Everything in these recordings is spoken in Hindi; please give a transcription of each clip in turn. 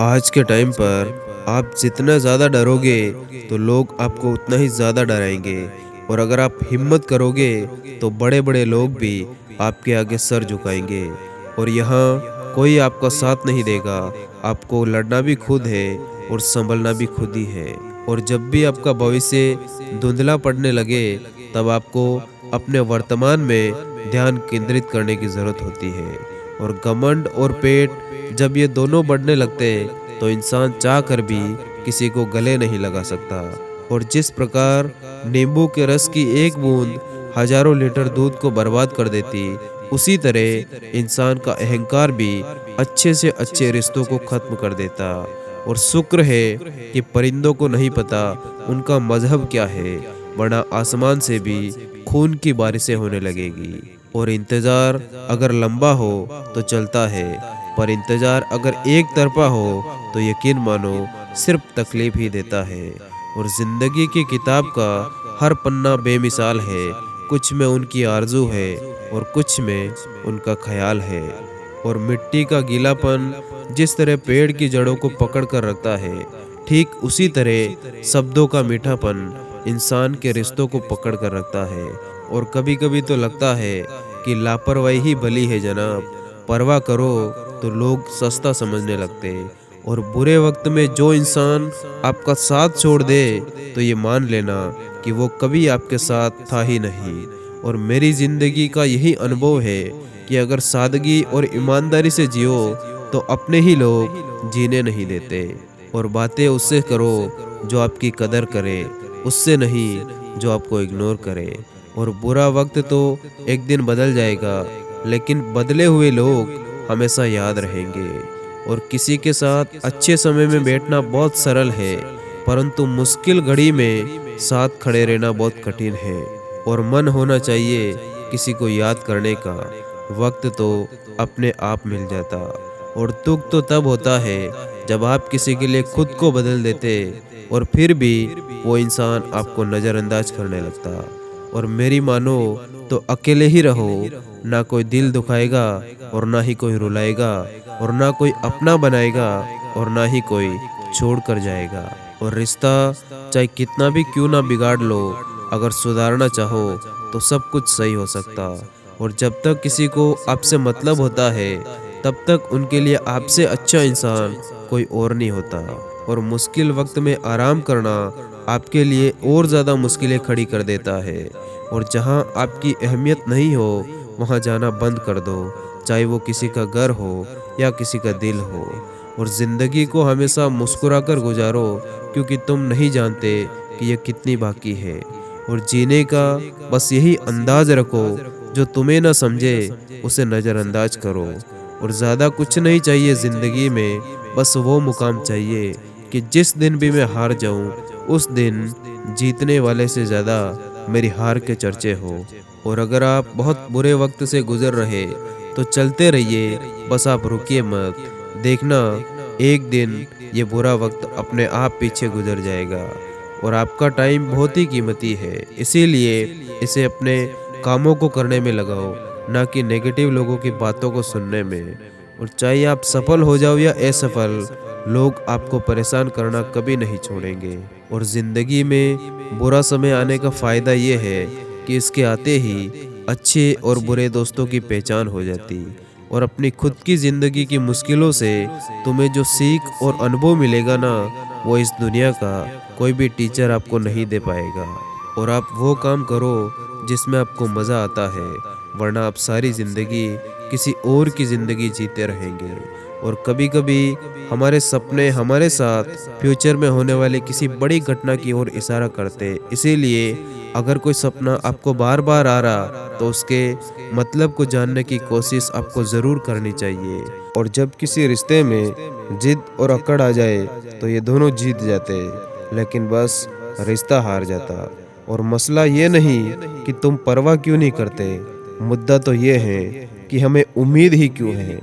आज के टाइम पर आप जितना ज़्यादा डरोगे तो लोग आपको उतना ही ज़्यादा डराएंगे। और अगर आप हिम्मत करोगे तो बड़े बड़े लोग भी आपके आगे सर झुकाएंगे। और यहाँ कोई आपका साथ नहीं देगा। आपको लड़ना भी खुद है और संभलना भी खुद ही है। और जब भी आपका भविष्य धुंधला पड़ने लगे तब आपको अपने वर्तमान में ध्यान केंद्रित करने की ज़रूरत होती है। और घमंड और पेट जब ये दोनों बढ़ने लगते तो इंसान चाह कर भी किसी को गले नहीं लगा सकता। और जिस प्रकार नींबू के रस की एक बूंद हजारों लीटर दूध को बर्बाद कर देती, उसी तरह इंसान का अहंकार भी अच्छे से अच्छे रिश्तों को खत्म कर देता। और शुक्र है कि परिंदों को नहीं पता उनका मजहब क्या है, वरना आसमान से भी खून की बारिशें होने लगेगी। और इंतजार अगर लंबा हो तो चलता है, पर इंतजार अगर एक तरफा हो तो यकीन मानो सिर्फ तकलीफ ही देता है। और जिंदगी की किताब का हर पन्ना बेमिसाल है। कुछ में उनकी आरजू है और कुछ में उनका ख्याल है। और मिट्टी का गीलापन जिस तरह पेड़ की जड़ों को पकड़ कर रखता है, ठीक उसी तरह शब्दों का मीठापन इंसान के रिश्तों को पकड़ कर रखता है। और कभी कभी तो लगता है कि लापरवाही ही भली है जनाब। परवाह करो तो लोग सस्ता समझने लगते। और बुरे वक्त में जो इंसान आपका साथ छोड़ दे तो ये मान लेना कि वो कभी आपके साथ था ही नहीं। और मेरी जिंदगी का यही अनुभव है कि अगर सादगी और ईमानदारी से जियो तो अपने ही लोग जीने नहीं देते। और बातें उससे करो जो आपकी कदर करे, उससे नहीं जो आपको इग्नोर करे। और बुरा वक्त तो एक दिन बदल जाएगा, लेकिन बदले हुए लोग हमेशा याद रहेंगे। और किसी के साथ अच्छे समय में बैठना बहुत सरल है, परंतु मुश्किल घड़ी में साथ खड़े रहना बहुत कठिन है। और मन होना चाहिए किसी को याद करने का, वक्त तो अपने आप मिल जाता। और दुख तो तब होता है जब आप किसी के लिए खुद को बदल देते और फिर भी वो इंसान आपको नज़रअंदाज करने लगता। और मेरी मानो तो अकेले ही रहो, ना कोई दिल दुखाएगा और ना ही कोई रुलाएगा, और ना कोई अपना बनाएगा और ना ही कोई छोड़ कर जाएगा। और रिश्ता चाहे कितना भी क्यों ना बिगाड़ लो, अगर सुधारना चाहो तो सब कुछ सही हो सकता। और जब तक किसी को आपसे मतलब होता है तब तक उनके लिए आपसे अच्छा इंसान कोई और नहीं होता। और मुश्किल वक्त में आराम करना आपके लिए और ज़्यादा मुश्किलें खड़ी कर देता है। और जहाँ आपकी अहमियत नहीं हो वहाँ जाना बंद कर दो, चाहे वो किसी का घर हो या किसी का दिल हो। और ज़िंदगी को हमेशा मुस्कुराकर गुजारो, क्योंकि तुम नहीं जानते कि ये कितनी बाकी है। और जीने का बस यही अंदाज रखो, जो तुम्हें ना समझे उसे नज़रअंदाज करो। और ज़्यादा कुछ नहीं चाहिए ज़िंदगी में, बस वो मुकाम चाहिए कि जिस दिन भी मैं हार जाऊं उस दिन जीतने वाले से ज़्यादा मेरी हार के चर्चे हो। और अगर आप बहुत बुरे वक्त से गुजर रहे तो चलते रहिए, बस आप रुकिए मत। देखना एक दिन ये बुरा वक्त अपने आप पीछे गुजर जाएगा। और आपका टाइम बहुत ही कीमती है, इसीलिए इसे अपने कामों को करने में लगाओ, ना कि नेगेटिव लोगों की बातों को सुनने में। और चाहे आप सफल हो जाओ या असफल, लोग आपको परेशान करना कभी नहीं छोड़ेंगे। और ज़िंदगी में बुरा समय आने का फ़ायदा ये है कि इसके आते ही अच्छे और बुरे दोस्तों की पहचान हो जाती। और अपनी खुद की ज़िंदगी की मुश्किलों से तुम्हें जो सीख और अनुभव मिलेगा ना, वो इस दुनिया का कोई भी टीचर आपको नहीं दे पाएगा। और आप वो काम करो जिसमें आपको मज़ा आता है, वरना आप सारी ज़िंदगी किसी और की ज़िंदगी जीते रहेंगे। और कभी कभी हमारे सपने हमारे साथ फ्यूचर में होने वाले किसी बड़ी घटना की ओर इशारा करते। इसीलिए अगर कोई सपना आपको बार बार आ रहा तो उसके मतलब को जानने की कोशिश आपको ज़रूर करनी चाहिए। और जब किसी रिश्ते में जिद और अकड़ आ जाए तो ये दोनों जीत जाते, लेकिन बस रिश्ता हार जाता। और मसला ये नहीं कि तुम परवाह क्यों नहीं करते, मुद्दा तो ये है कि हमें उम्मीद ही क्यों है।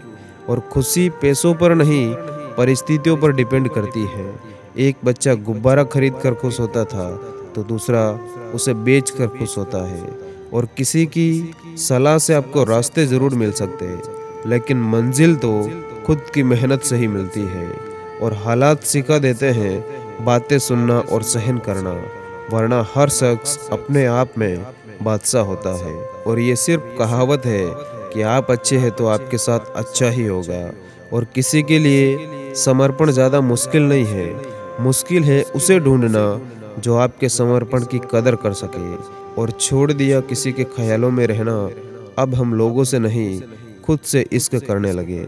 और खुशी पैसों पर नहीं, परिस्थितियों पर डिपेंड करती है। एक बच्चा गुब्बारा खरीद कर खुश होता था तो दूसरा उसे बेच कर खुश होता है। और किसी की सलाह से आपको रास्ते ज़रूर मिल सकते हैं, लेकिन मंजिल तो खुद की मेहनत से ही मिलती है। और हालात सिखा देते हैं बातें सुनना और सहन करना, वरना हर शख्स अपने आप में बादशाह होता है। और ये सिर्फ कहावत है कि आप अच्छे हैं तो आपके साथ अच्छा ही होगा। और किसी के लिए समर्पण ज़्यादा मुश्किल नहीं है, मुश्किल है उसे ढूंढना जो आपके समर्पण की कदर कर सके। और छोड़ दिया किसी के ख्यालों में रहना, अब हम लोगों से नहीं खुद से इश्क करने लगे।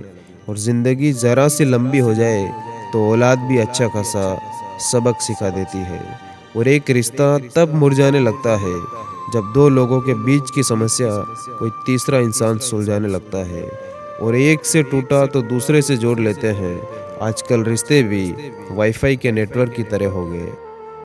और ज़िंदगी ज़रा सी लंबी हो जाए तो औलाद भी अच्छा खासा सबक सिखा देती है। और एक रिश्ता तब मुरझाने लगता है जब दो लोगों के बीच की समस्या कोई तीसरा इंसान सुलझाने लगता है। और एक से टूटा तो दूसरे से जोड़ लेते हैं। आजकल रिश्ते भी वाईफाई के नेटवर्क की तरह हो गए।